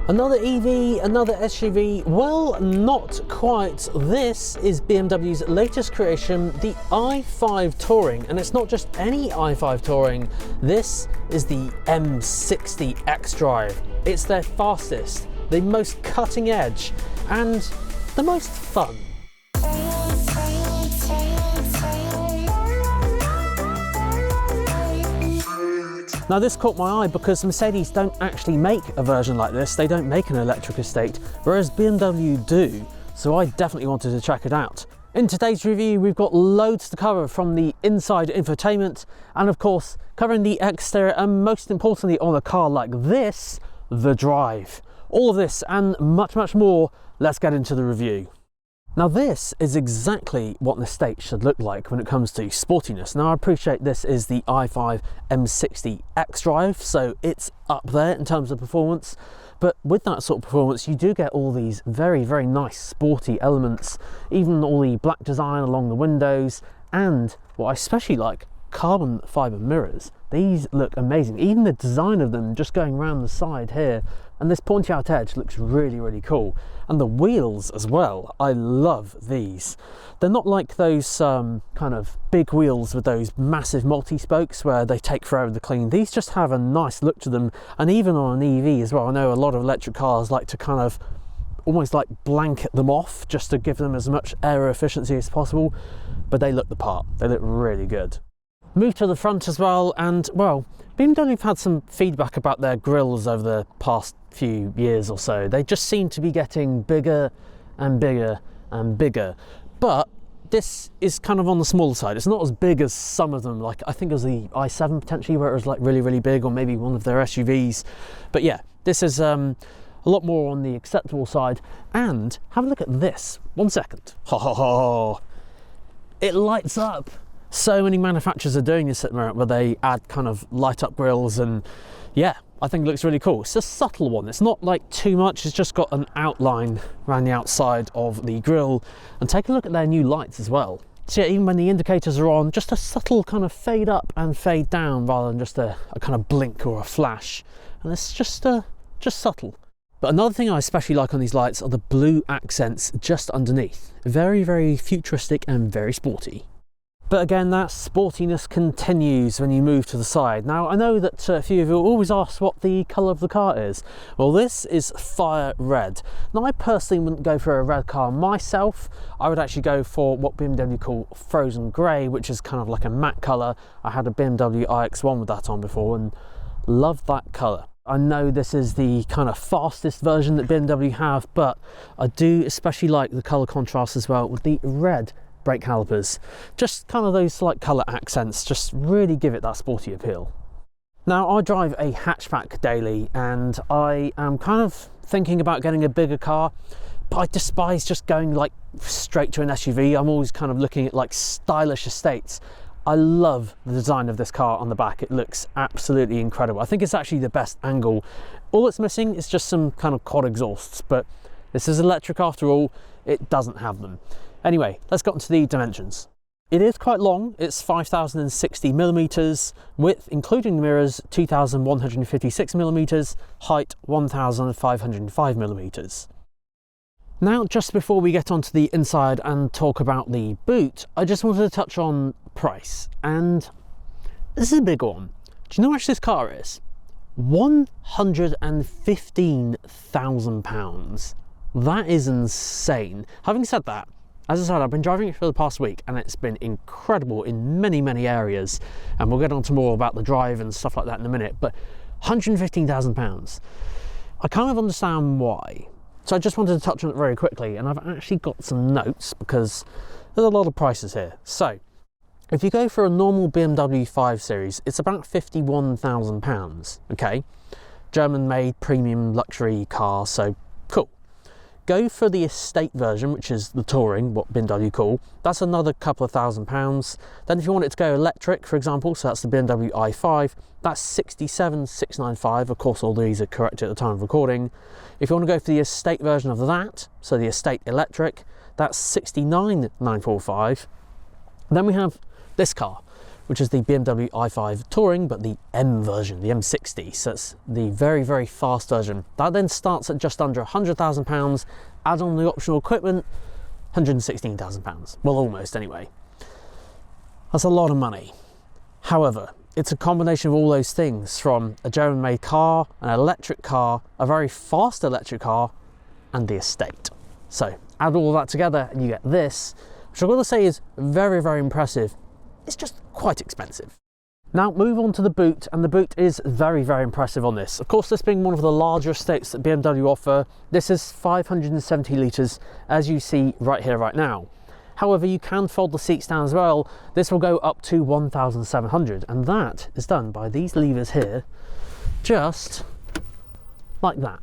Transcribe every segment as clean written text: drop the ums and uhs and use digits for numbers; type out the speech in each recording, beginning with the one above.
Another EV, another SUV, well, not quite. This is BMW's latest creation, the i5 Touring, and it's not just any i5 Touring, this is the M60 xDrive. It's their fastest, the most cutting edge, and the most fun. Now this caught my eye because Mercedes don't actually make a version like this. They don't make an electric estate, whereas BMW do. So I definitely wanted to check it out. In today's review, we've got loads to cover, from the inside infotainment and of course covering the exterior, and most importantly on a car like this, the drive. All of this and much, much more. Let's get into the review. Now this is exactly what an estate should look like when it comes to sportiness. Now I appreciate this is the i5 M60 xDrive, so it's up there in terms of performance, but with that sort of performance you do get all these very, very nice sporty elements, even all the black design along the windows, and what I especially like, carbon fibre mirrors. These look amazing, even the design of them just going around the side here, and this pointy out edge looks really, really cool. And the wheels as well, I love these. They're not like those kind of big wheels with those massive multi-spokes where they take forever to clean. These just have a nice look to them, and even on an EV as well. I know a lot of electric cars like to kind of almost like blanket them off just to give them as much aero efficiency as possible, but they look the part. They look really good. Move to the front as well, and well, BMW have had some feedback about their grills over the past few years or so. They just seem to be getting bigger and bigger and bigger, but this is kind of on the smaller side. It's not as big as some of them, like I think it was the i7 potentially, where it was like really, really big, or maybe one of their SUVs. But yeah, this is a lot more on the acceptable side. And have a look at this. 1 second. Ha ha ha! It lights up. So many manufacturers are doing this at the moment, where they add kind of light up grills, and yeah, I think it looks really cool. It's a subtle one. It's not like too much. It's just got an outline around the outside of the grille. And take a look at their new lights as well. So yeah, even when the indicators are on, just a subtle kind of fade up and fade down rather than just a kind of blink or a flash. And it's just subtle. But another thing I especially like on these lights are the blue accents just underneath. Very, very futuristic and very sporty. But again, that sportiness continues when you move to the side. Now, I know that a few of you always ask what the colour of the car is. Well, this is fire red. Now, I personally wouldn't go for a red car myself. I would actually go for what BMW call frozen grey, which is kind of like a matte colour. I had a BMW iX1 with that on before and loved that colour. I know this is the kind of fastest version that BMW have, but I do especially like the colour contrast as well with the red brake calipers. Just kind of those like colour accents just really give it that sporty appeal. Now, I drive a hatchback daily, and I am kind of thinking about getting a bigger car, but I despise just going like straight to an SUV. I'm always kind of looking at like stylish estates. I love the design of this car on the back. It looks absolutely incredible. I think it's actually the best angle. All it's missing is just some kind of quad exhausts, but this is electric after all. It doesn't have them. Anyway, let's get into the dimensions. It is quite long. It's 5,060 millimeters, width including the mirrors 2,156 millimeters, height 1,505 millimeters. Now, just before we get onto the inside and talk about the boot, I just wanted to touch on price, and this is a big one. Do you know how much this car is? £115,000. That is insane. Having said that, as I said, I've been driving it for the past week and it's been incredible in many, many areas. And we'll get on to more about the drive and stuff like that in a minute. But £115,000, I kind of understand why. So I just wanted to touch on it very quickly. And I've actually got some notes because there's a lot of prices here. So if you go for a normal BMW 5 Series, it's about £51,000, okay? German-made premium luxury car, so cool. Go for the estate version, which is the Touring, what BMW call. That's another couple of £1,000s. Then if you want it to go electric, for example, so that's the BMW i5, that's £67,695. Of course, all these are correct at the time of recording. If you want to go for the estate version of that, so the estate electric, that's £69,945. Then we have this car, which is the BMW i5 Touring, but the M version, the M60. So it's the very, very fast version. That then starts at just under £100,000. Add on the optional equipment, £116,000. Well, almost anyway. That's a lot of money. However, it's a combination of all those things, from a German-made car, an electric car, a very fast electric car, and the estate. So add all that together and you get this, which I've got to say is very, very impressive. It's just quite expensive. Now move on to the boot, and the boot is very, very impressive on this. Of course, this being one of the larger estates that BMW offer, this is 570 litres, as you see right here, right now. However, you can fold the seats down as well. This will go up to 1,700, and that is done by these levers here, just like that.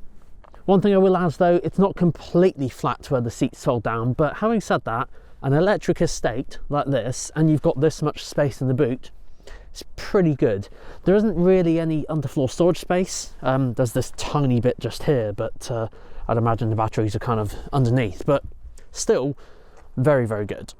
One thing I will add though, it's not completely flat where the seats fold down, but having said that, an electric estate like this, and you've got this much space in the boot, it's pretty good. There isn't really any underfloor storage space. There's this tiny bit just here, but I'd imagine the batteries are kind of underneath, but still very, very good.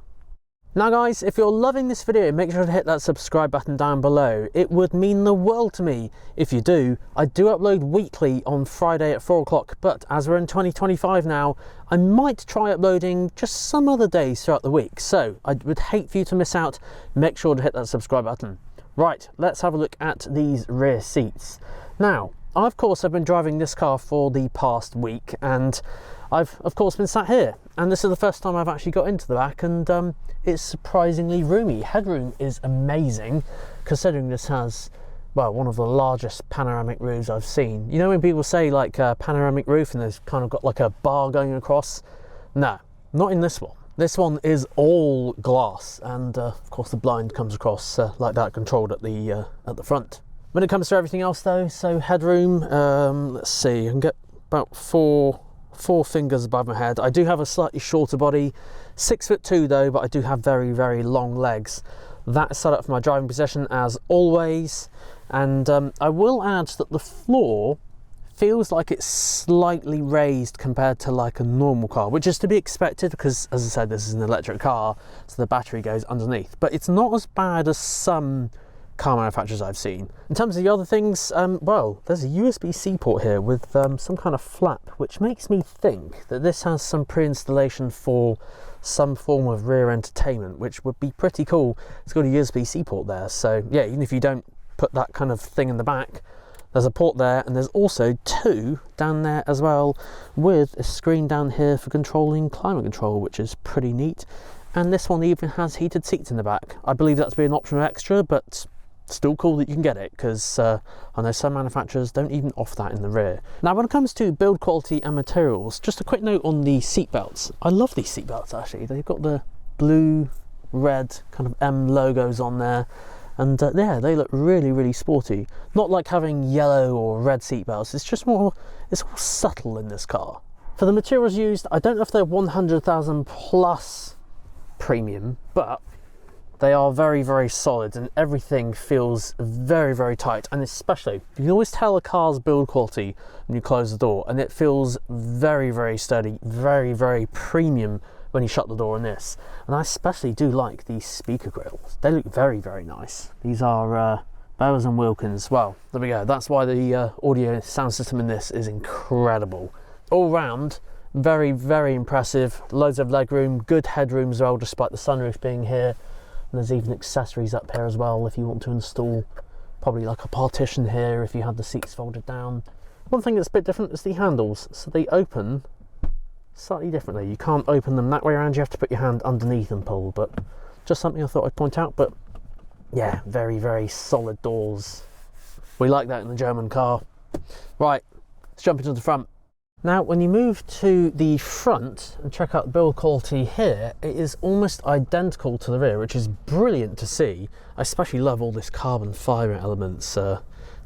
Now guys, if you're loving this video, make sure to hit that subscribe button down below. It would mean the world to me if you do. I do upload weekly on Friday at 4 o'clock, but as we're in 2025 now, I might try uploading just some other days throughout the week. So I would hate for you to miss out. Make sure to hit that subscribe button. Right, let's have a look at these rear seats. Now, of course, I've been driving this car for the past week, and I've of course been sat here, and this is the first time I've actually got into the back, and it's surprisingly roomy. Headroom is amazing, considering this has, well, one of the largest panoramic roofs I've seen. You know when people say like a panoramic roof and there's kind of got like a bar going across? No, not in this one. This one is all glass, and of course the blind comes across like that, controlled at the front. When it comes to everything else though, so headroom, let's see, I can get about four fingers above my head. I do have a slightly shorter body, 6'2" though, but I do have very, very long legs. That is set up for my driving position as always, and I will add that the floor feels like it's slightly raised compared to like a normal car, which is to be expected because, as I said, this is an electric car, so the battery goes underneath, but it's not as bad as some car manufacturers I've seen. In terms of the other things, well, there's a USB-C port here with some kind of flap, which makes me think that this has some pre-installation for some form of rear entertainment, which would be pretty cool. It's got a USB-C port there, so yeah, even if you don't put that kind of thing in the back, there's a port there, and there's also two down there as well, with a screen down here for controlling climate control, which is pretty neat. And this one even has heated seats in the back. I believe that's be an optional extra, but still cool that you can get it, because I know some manufacturers don't even offer that in the rear. Now when it comes to build quality and materials, just a quick note on the seat belts. I love these seat belts actually. They've got the blue, red kind of M logos on there, and yeah, they look really, really sporty. Not like having yellow or red seat belts, it's just more, it's more subtle in this car. For the materials used, I don't know if they're 100,000 plus premium, but they are very, very solid, and everything feels very, very tight. And especially, you can always tell a car's build quality when you close the door, and it feels very, very sturdy, very, very premium when you shut the door on this. And I especially do like these speaker grills. They look very, very nice. These are Bowers & Wilkins. Well, there we go. That's why the audio sound system in this is incredible. All round, very, very impressive. Loads of legroom, good headroom as well, despite the sunroof being here. And there's even accessories up here as well if you want to install probably like a partition here if you had the seats folded down. One thing that's a bit different is the handles. So they open slightly differently. You can't open them that way around, you have to put your hand underneath and pull, but just something I thought I'd point out. But yeah, very, very solid doors. We like that in the German car. Right, let's jump into the front. Now, when you move to the front and check out the build quality here, it is almost identical to the rear, which is brilliant to see. I especially love all this carbon fibre elements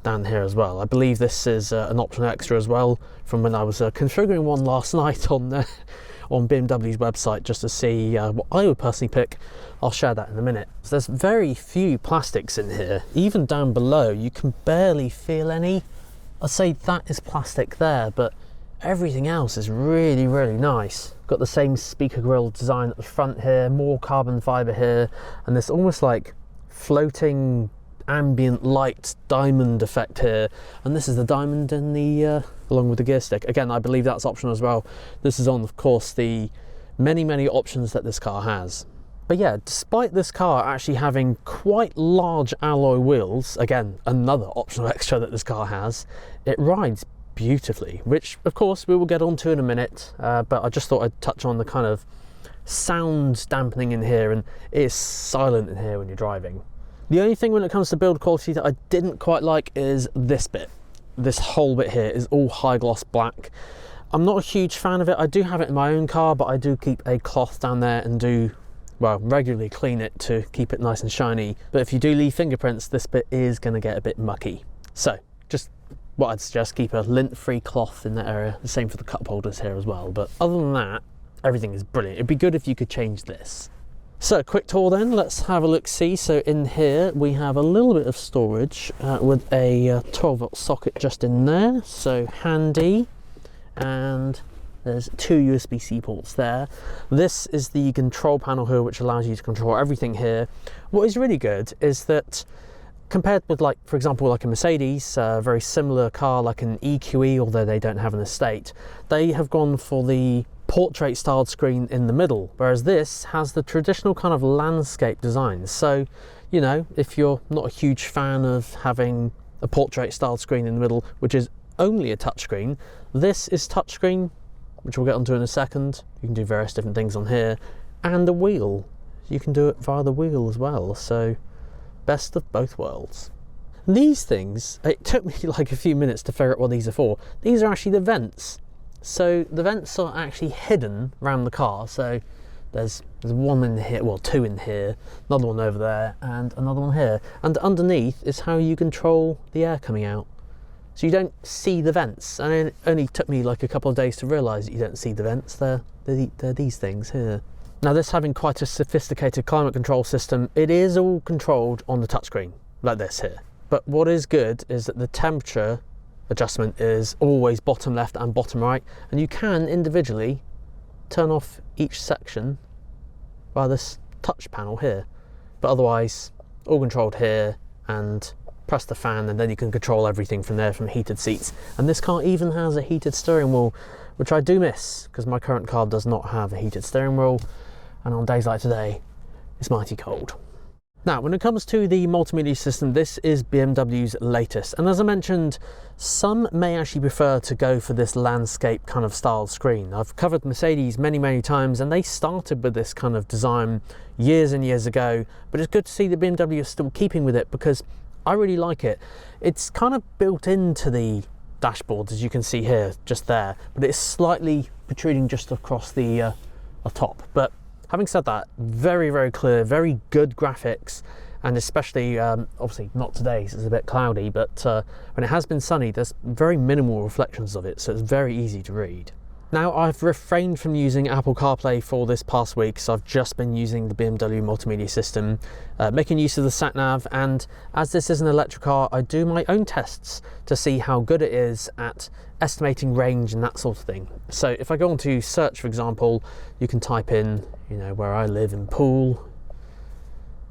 down here as well. I believe this is an optional extra as well from when I was configuring one last night on BMW's website, just to see what I would personally pick. I'll share that in a minute. So there's very few plastics in here. Even down below, you can barely feel any. I'd say that is plastic there, but everything else is really, really nice. Got the same speaker grille design at the front here, more carbon fibre here, and this almost like floating ambient light diamond effect here, and this is the diamond in the along with the gear stick. Again, I believe that's optional as well. This is on, of course, the many options that this car has. But yeah, despite this car actually having quite large alloy wheels, again, another optional extra that this car has, it rides beautifully, which of course we will get onto in a minute, but I just thought I'd touch on the kind of sound dampening in here, and it is silent in here when you're driving. The only thing when it comes to build quality that I didn't quite like is this bit. This whole bit here is all high gloss black. I'm not a huge fan of it. I do have it in my own car, but I do keep a cloth down there and do, well, regularly clean it to keep it nice and shiny. But if you do leave fingerprints, this bit is going to get a bit mucky. So just what I'd suggest, keep a lint-free cloth in that area. The same for the cup holders here as well. But other than that, everything is brilliant. It'd be good if you could change this. So quick tour then, let's have a look see. So in here we have a little bit of storage with a 12-volt socket just in there, so handy. And there's 2 USB-C ports there. This is the control panel here, which allows you to control everything here. What is really good is that compared with, like, for example, like a Mercedes, a very similar car like an EQE, although they don't have an estate, they have gone for the portrait styled screen in the middle, whereas this has the traditional kind of landscape design. So, you know, if you're not a huge fan of having a portrait styled screen in the middle, which is only a touchscreen, this is touchscreen, which we'll get onto in a second. You can do various different things on here, and the wheel, you can do it via the wheel as well. So best of both worlds. And these things, it took me like a few minutes to figure out what these are for. These are actually the vents. So the vents are actually hidden around the car. So there's one in here, well, 2 in here, another one over there, and another one here. And underneath is how you control the air coming out. So you don't see the vents. And it only took me like a couple of days to realise that you don't see the vents. They're these things here. Now, this having quite a sophisticated climate control system, it is all controlled on the touchscreen, like this here. But what is good is that the temperature adjustment is always bottom left and bottom right, and you can individually turn off each section by this touch panel here, but otherwise all controlled here, and press the fan and then you can control everything from there, from heated seats. And this car even has a heated steering wheel, which I do miss because my current car does not have a heated steering wheel, and on days like today it's mighty cold. Now, when it comes to the multimedia system, this is BMW's latest. And as I mentioned, some may actually prefer to go for this landscape kind of style screen. I've covered Mercedes many times, and they started with this kind of design years and years ago. But it's good to see that BMW is still keeping with it, because I really like it. It's kind of built into the dashboard, as you can see here, just there. But it's slightly protruding just across the top. But having said that, very clear, very good graphics, and especially, obviously not today, so it's a bit cloudy, but when it has been sunny, there's very minimal reflections of it, so it's very easy to read. Now, I've refrained from using Apple CarPlay for this past week, so I've just been using the BMW Multimedia System, making use of the sat-nav, and as this is an electric car, I do my own tests to see how good it is at estimating range and that sort of thing. So if I go on to search, for example, you can type in, you know, where I live in Poole,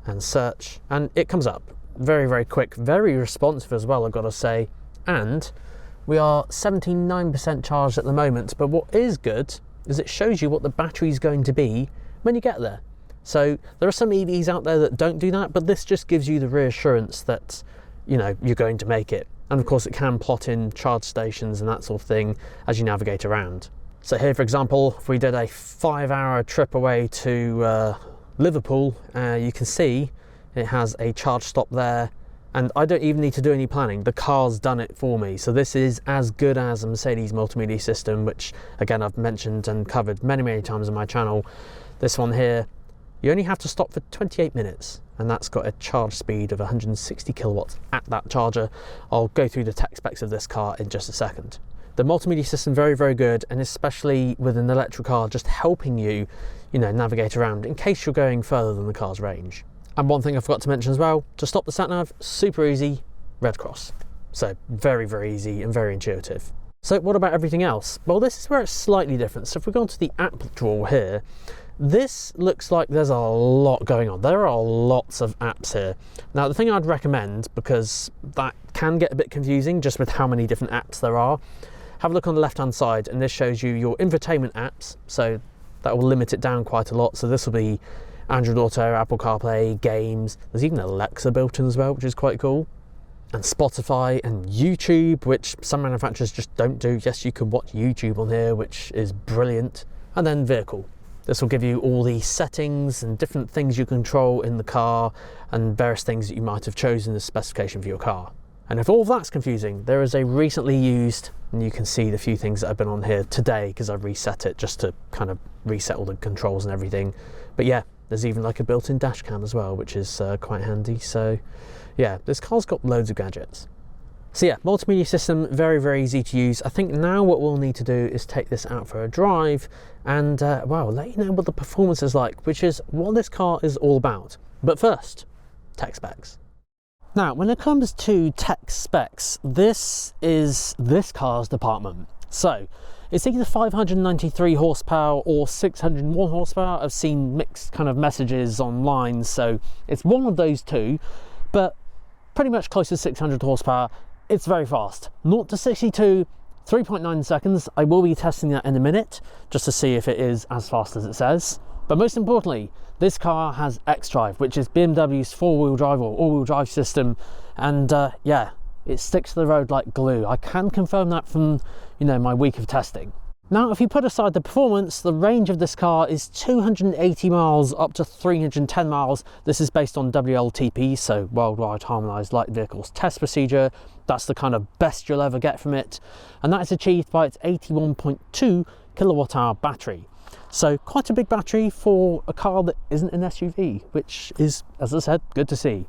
and search, and it comes up very quick, very responsive as well, I've got to say. And we are 79% charged at the moment, but what is good is it shows you what the battery is going to be when you get there. So there are some EVs out there that don't do that, but this just gives you the reassurance that, you know, you're going to make it. And of course it can plot in charge stations and that sort of thing as you navigate around. So here, for example, if we did a 5-hour trip away to Liverpool, you can see it has a charge stop there, and I don't even need to do any planning. The car's done it for me. So this is as good as a Mercedes Multimedia System, which again I've mentioned and covered many times on my channel. This one here, you only have to stop for 28 minutes, and that's got a charge speed of 160 kilowatts at that charger. I'll go through the tech specs of this car in just a second. The multimedia system, very good, and especially with an electric car, just helping you, you know, navigate around in case you're going further than the car's range. And one thing I forgot to mention as well, to stop the sat-nav, super easy, red cross. So very easy and very intuitive. So what about everything else? Well, this is where it's slightly different. So if we go onto the app drawer here, This looks like there's a lot going on. There are lots of apps here. Now, the thing I'd recommend, because that can get a bit confusing just with how many different apps there are, have a look on the left-hand side, and this shows you your infotainment apps. So that will limit it down quite a lot. So this will be Android Auto, Apple CarPlay, games. There's even Alexa built in as well, which is quite cool. And Spotify and YouTube, which some manufacturers just don't do. Yes, you can watch YouTube on here, which is brilliant. And then vehicle. This will give you all the settings and different things you control in the car and various things that you might have chosen as specification for your car. And if all of that's confusing, there is a recently used, and you can see the few things that have been on here today because I've reset it just to kind of reset all the controls and everything. But yeah, there's even like a built-in dash cam as well, which is quite handy. So yeah, this car's got loads of gadgets. So yeah, multimedia system, very, very easy to use. I think now what we'll need to do is take this out for a drive and, well, let you know what the performance is like, which is what this car is all about. But first, tech specs. Now, when it comes to tech specs, this is this car's department. So it's either 593 horsepower or 601 horsepower. I've seen mixed kind of messages online, so it's one of those two, but pretty much close to 600 horsepower. It's very fast. 0 to 62, 3.9 seconds. I will be testing that in a minute just to see if it is as fast as it says. But most importantly, this car has xDrive, which is BMW's four-wheel drive or all-wheel drive system. And yeah, it sticks to the road like glue. I can confirm that from, you know, my week of testing. Now, if you put aside the performance, the range of this car is 280 miles up to 310 miles. This is based on WLTP, so Worldwide Harmonized Light Vehicles Test Procedure. That's the kind of best you'll ever get from it. And that is achieved by its 81.2 kilowatt hour battery. So quite a big battery for a car that isn't an SUV, which is, as I said, good to see.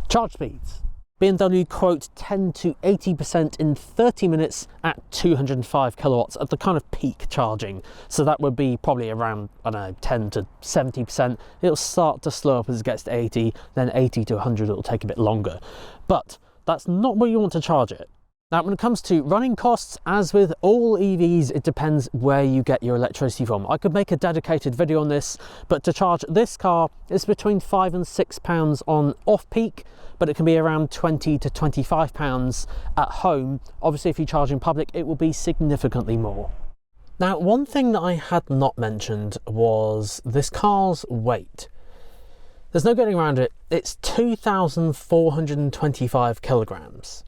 Charge speeds. BMW quote 10 to 80% in 30 minutes at 205 kilowatts at the kind of peak charging. So that would be probably around, I don't know, 10 to 70%. It'll start to slow up as it gets to 80, then 80 to 100, it'll take a bit longer. But that's not where you want to charge it. Now, when it comes to running costs, as with all EVs, it depends where you get your electricity from. I could make a dedicated video on this, but to charge this car, it's between £5 and £6 on off-peak, but it can be around £20 to £25 at home. Obviously, if you charge in public, it will be significantly more. Now, one thing that I had not mentioned was this car's weight. There's no getting around it. It's 2,425 kilograms.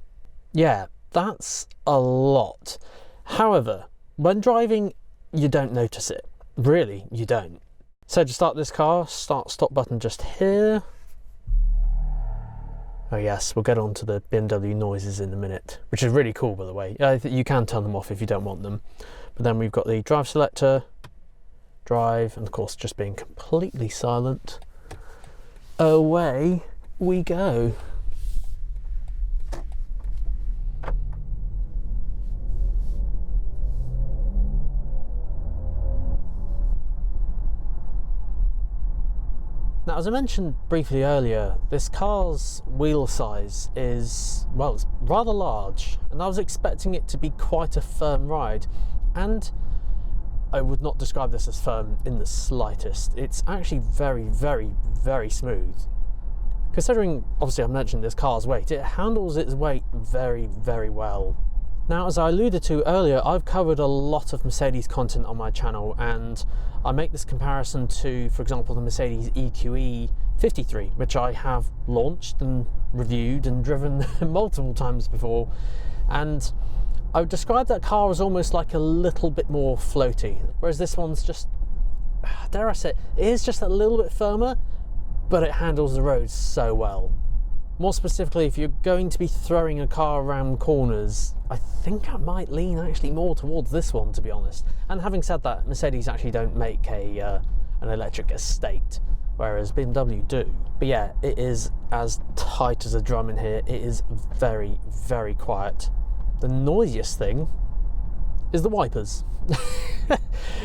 Yeah. That's a lot. However, when driving, you don't notice it. Really, you don't. So to start this car, stop button just here. Oh yes, we'll get on to the BMW noises in a minute, which is really cool, by the way. You can turn them off if you don't want them. But then we've got the drive selector, drive, and of course just being completely silent. Away we go. Now, as I mentioned briefly earlier, this car's wheel size is, well, it's rather large, and I was expecting it to be quite a firm ride, and I would not describe this as firm in the slightest. It's actually very, very, very smooth. Considering, obviously, I mentioned this car's weight, it handles its weight very, very well. Now, as I alluded to earlier, I've covered a lot of Mercedes content on my channel, and I make this comparison to, for example, the Mercedes EQE 53, which I have launched and reviewed and driven multiple times before. And I would describe that car as almost like a little bit more floaty, whereas this one's just, dare I say, it is just a little bit firmer, but it handles the road so well. More specifically, if you're going to be throwing a car around corners, I think I might lean actually more towards this one, to be honest. And having said that, Mercedes actually don't make an electric estate, whereas BMW do. But yeah, it is as tight as a drum in here. It is very, very quiet. The noisiest thing is the wipers.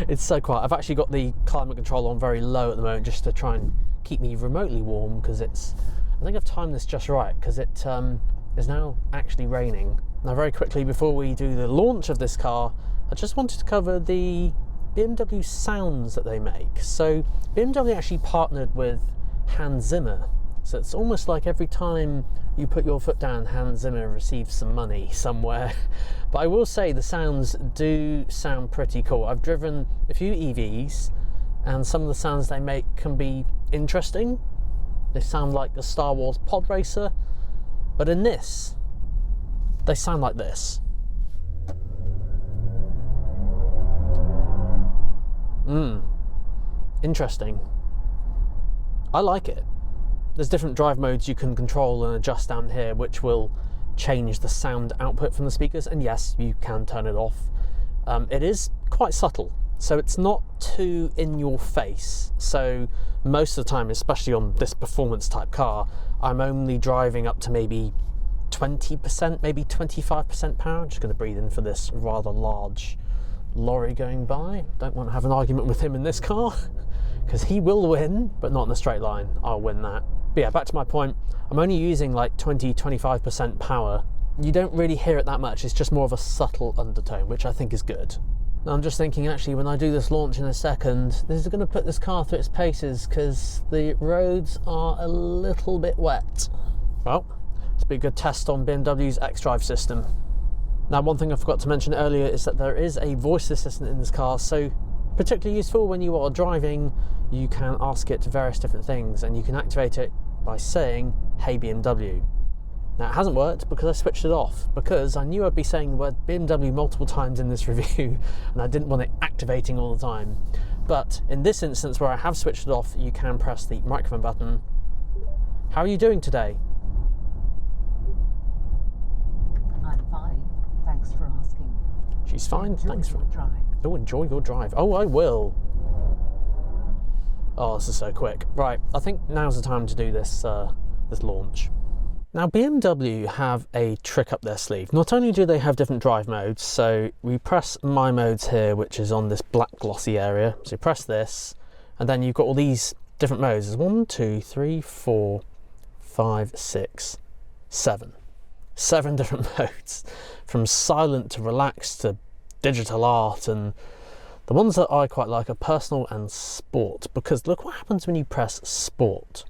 It's so quiet. I've actually got the climate control on very low at the moment just to try and keep me remotely warm, because it's, I think I've timed this just right, because it is now actually raining. Now, very quickly before we do the launch of this car, I just wanted to cover the BMW sounds that they make. So BMW actually partnered with Hans Zimmer. So it's almost like every time you put your foot down, Hans Zimmer receives some money somewhere. But I will say the sounds do sound pretty cool. I've driven a few EVs and some of the sounds they make can be interesting. They sound like the Star Wars pod racer, but in this, they sound like this. Interesting. I like it. There's different drive modes you can control and adjust down here, which will change the sound output from the speakers. And yes, you can turn it off. It is quite subtle, so it's not too in your face. So most of the time, especially on this performance type car, I'm only driving up to maybe 20%, maybe 25% power. I'm just going to breathe in for this rather large lorry going by. Don't want to have an argument with him in this car because he will win, but not in a straight line. I'll win that. But yeah, back to my point, I'm only using like 20-25% power. You don't really hear it that much. It's just more of a subtle undertone, which I think is good. Now I'm just thinking, actually, when I do this launch in a second, this is going to put this car through its paces because the roads are a little bit wet. Well, it's been a good test on BMW's xDrive system. Now, one thing I forgot to mention earlier is that there is a voice assistant in this car, so particularly useful when you are driving. You can ask it various different things and you can activate it by saying, "Hey BMW." Now, it hasn't worked because I switched it off, because I knew I'd be saying the word BMW multiple times in this review and I didn't want it activating all the time. But in this instance where I have switched it off, you can press the microphone button. "How are you doing today?" "I'm fine, thanks for asking." She's fine, thanks for drive. Oh, enjoy your drive. Oh, I will. Oh, this is so quick. Right, I think now's the time to do this this launch. Now, BMW have a trick up their sleeve. Not only do they have different drive modes, so we press My Modes here, which is on this black glossy area. So you press this, and then you've got all these different modes. There's 1, 2, 3, 4, 5, 6, 7. 7 different modes, from silent to relaxed to digital art, and the ones that I quite like are personal and sport, because look what happens when you press sport.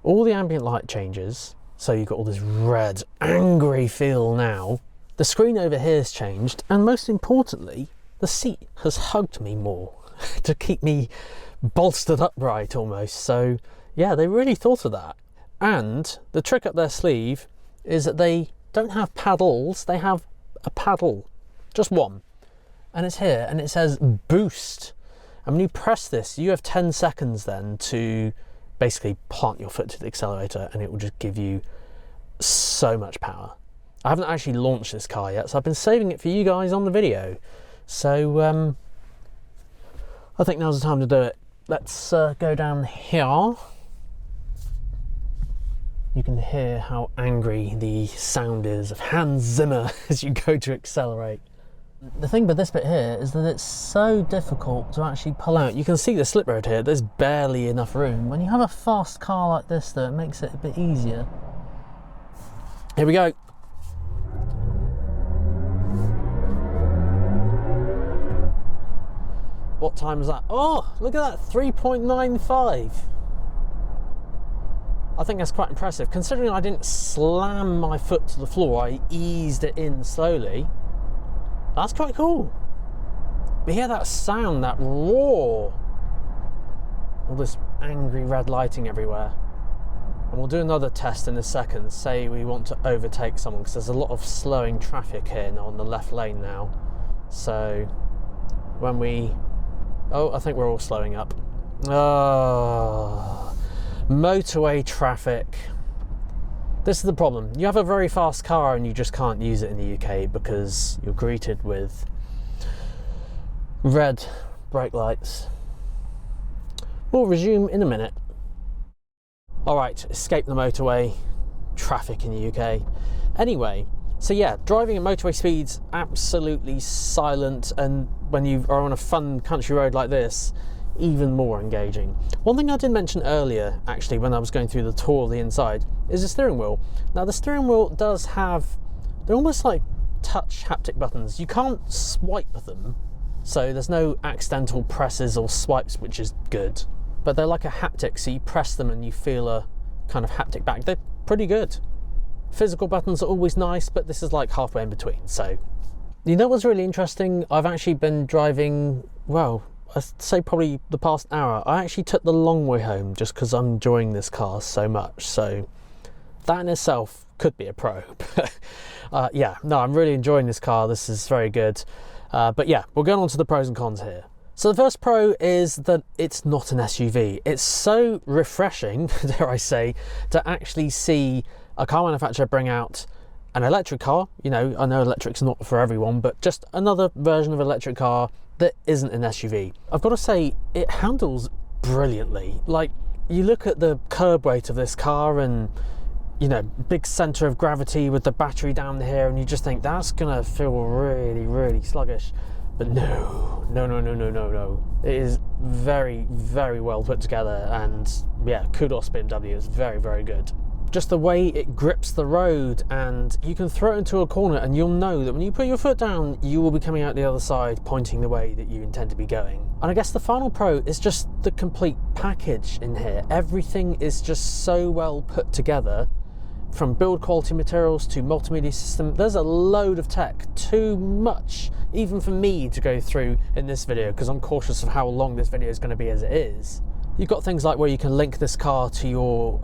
All the ambient light changes, so you've got all this red, angry feel now. The screen over here has changed, and most importantly, the seat has hugged me more to keep me bolstered upright almost. So yeah, they really thought of that. And the trick up their sleeve is that they don't have paddles, they have a paddle, just one. And it's here, and it says boost. And when you press this, you have 10 seconds then to basically plant your foot to the accelerator, and it will just give you so much power. I haven't actually launched this car yet, so I've been saving it for you guys on the video. So I think now's the time to do it. Let's go down here. You can hear how angry the sound is of Hans Zimmer as you go to accelerate. The thing with this bit here is that it's so difficult to actually pull out. You can see the slip road here, there's barely enough room. When you have a fast car like this though, it makes it a bit easier. Here we go. What time is that? Oh, look at that, 3.95. I think that's quite impressive. Considering I didn't slam my foot to the floor, I eased it in slowly. That's quite cool. But hear that sound, that roar. All this angry red lighting everywhere. And we'll do another test in a second. Say we want to overtake someone, because there's a lot of slowing traffic here now on the left lane now. So when we... Oh, I think we're all slowing up. Oh, motorway traffic. This is the problem. You have a very fast car and you just can't use it in the UK because you're greeted with red brake lights. We'll resume in a minute. Alright, escape the motorway traffic in the UK. Anyway, so yeah, driving at motorway speeds, absolutely silent, and when you are on a fun country road like this, even more engaging. One thing I did mention earlier, actually, when I was going through the tour of the inside, is the steering wheel. Now, the steering wheel does have, they're almost like touch haptic buttons. You can't swipe them, So there's no accidental presses or swipes, which is good. But they're like a haptic, so you press them and you feel a kind of haptic back. They're pretty good. Physical buttons are always nice, but this is like halfway in between. So, you know what's really interesting? I've actually been driving, well, I'd say probably the past hour. I actually took the long way home just because I'm enjoying this car so much. So that in itself could be a pro. Yeah, no, I'm really enjoying this car. This is very good. But yeah, we're going on to the pros and cons here. So the first pro is that it's not an SUV. It's so refreshing, dare I say, to actually see a car manufacturer bring out an electric car. You know, I know electric's not for everyone, but just another version of an electric car that isn't an SUV. I've got to say, it handles brilliantly. Like, you look at the curb weight of this car and, you know, big center of gravity with the battery down here, and you just think that's gonna feel really, really sluggish. But no. It is very, very well put together, and yeah, kudos BMW, it's very, very good. Just the way it grips the road, and you can throw it into a corner and you'll know that when you put your foot down, you will be coming out the other side, pointing the way that you intend to be going. And I guess the final pro is just the complete package in here. Everything is just so well put together. From build quality materials to multimedia system, there's a load of tech, too much even for me to go through in this video, because I'm cautious of how long this video is going to be as it is. You've got things like where you can link this car to your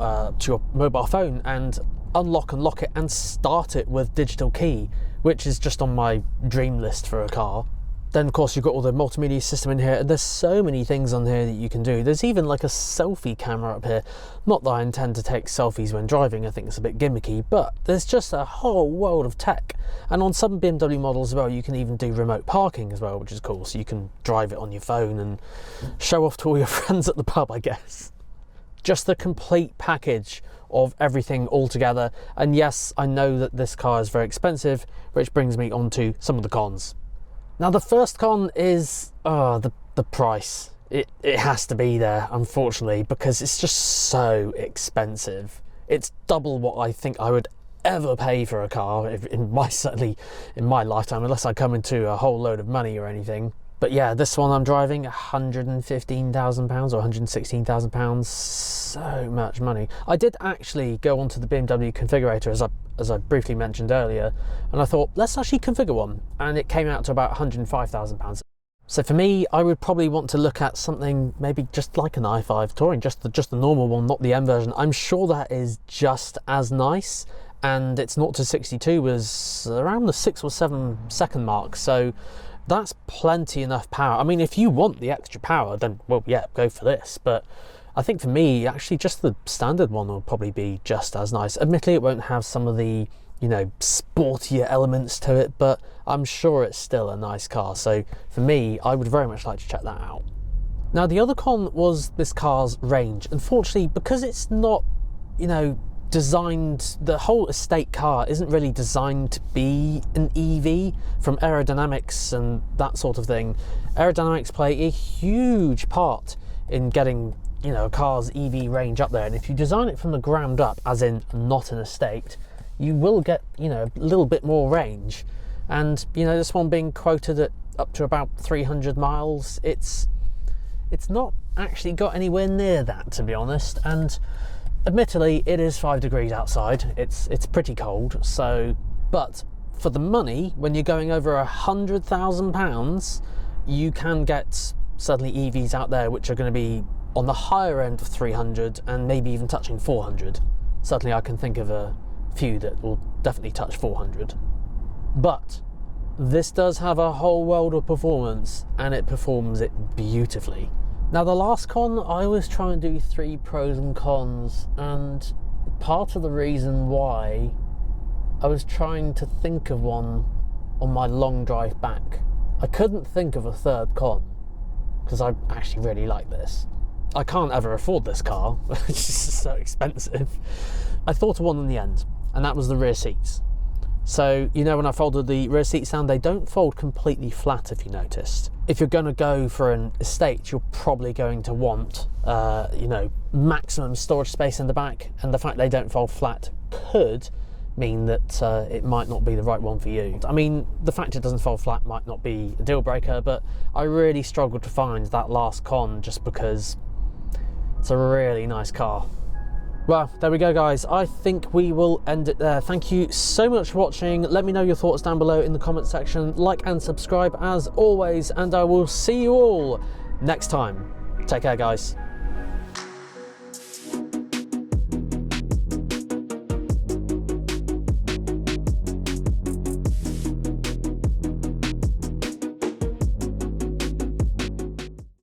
mobile phone and unlock and lock it and start it with digital key, which is just on my dream list for a car. Then of course you've got all the multimedia system in here, and there's so many things on here that you can do. There's even like a selfie camera up here. Not that I intend to take selfies when driving, I think it's a bit gimmicky, but there's just a whole world of tech. And on some BMW models as well, you can even do remote parking as well, which is cool. So you can drive it on your phone and show off to all your friends at the pub, I guess. Just the complete package of everything all together. And yes, I know that this car is very expensive, which brings me on to some of the cons. Now the first con is the price. It has to be there, unfortunately, because it's just so expensive. It's double what I think I would ever pay for a car, certainly in my lifetime, unless I come into a whole load of money or anything. But yeah, this one I'm driving, £115,000 or £116,000, so much money. I did actually go onto the BMW configurator, as I briefly mentioned earlier, and I thought, let's actually configure one, and it came out to about £105,000. So for me, I would probably want to look at something maybe just like an i5 Touring, just the normal one, not the M version. I'm sure that is just as nice, and its 0 to 62 was around the 6 or 7 second mark, so that's plenty enough power. I mean, if you want the extra power, then, well, yeah, go for this. But I think for me, actually, just the standard one will probably be just as nice. Admittedly, it won't have some of the, you know, sportier elements to it, but I'm sure it's still a nice car. So for me, I would very much like to check that out. Now, the other con was this car's range. Unfortunately, because it's not, you know, designed, the whole estate car isn't really designed to be an EV. From aerodynamics and that sort of thing, aerodynamics play a huge part in getting, you know, a car's EV range up there. And if you design it from the ground up, as in not an estate, you will get, you know, a little bit more range. And, you know, this one being quoted at up to about 300 miles, it's not actually got anywhere near that, to be honest. And admittedly, it is 5 degrees outside. It's pretty cold. So, but for the money, when you're going over £100,000, you can get certainly EVs out there which are going to be on the higher end of 300 and maybe even touching 400. Certainly, I can think of a few that will definitely touch 400. But this does have a whole world of performance, and it performs it beautifully. Now, the last con, I always try and do 3 pros and cons, and part of the reason why I was trying to think of one on my long drive back, I couldn't think of a third con, because I actually really like this. I can't ever afford this car, it's just so expensive. I thought of one in the end, and that was the rear seats. So, you know, when I folded the rear seats down, they don't fold completely flat, if you noticed. If you're going to go for an estate, you're probably going to want, you know, maximum storage space in the back, and the fact they don't fold flat could mean that it might not be the right one for you. I mean, the fact it doesn't fold flat might not be a deal breaker, but I really struggled to find that last con just because it's a really nice car. Well, there we go, guys. I think we will end it there. Thank you so much for watching. Let me know your thoughts down below in the comment section. Like and subscribe as always, and I will see you all next time. Take care, guys.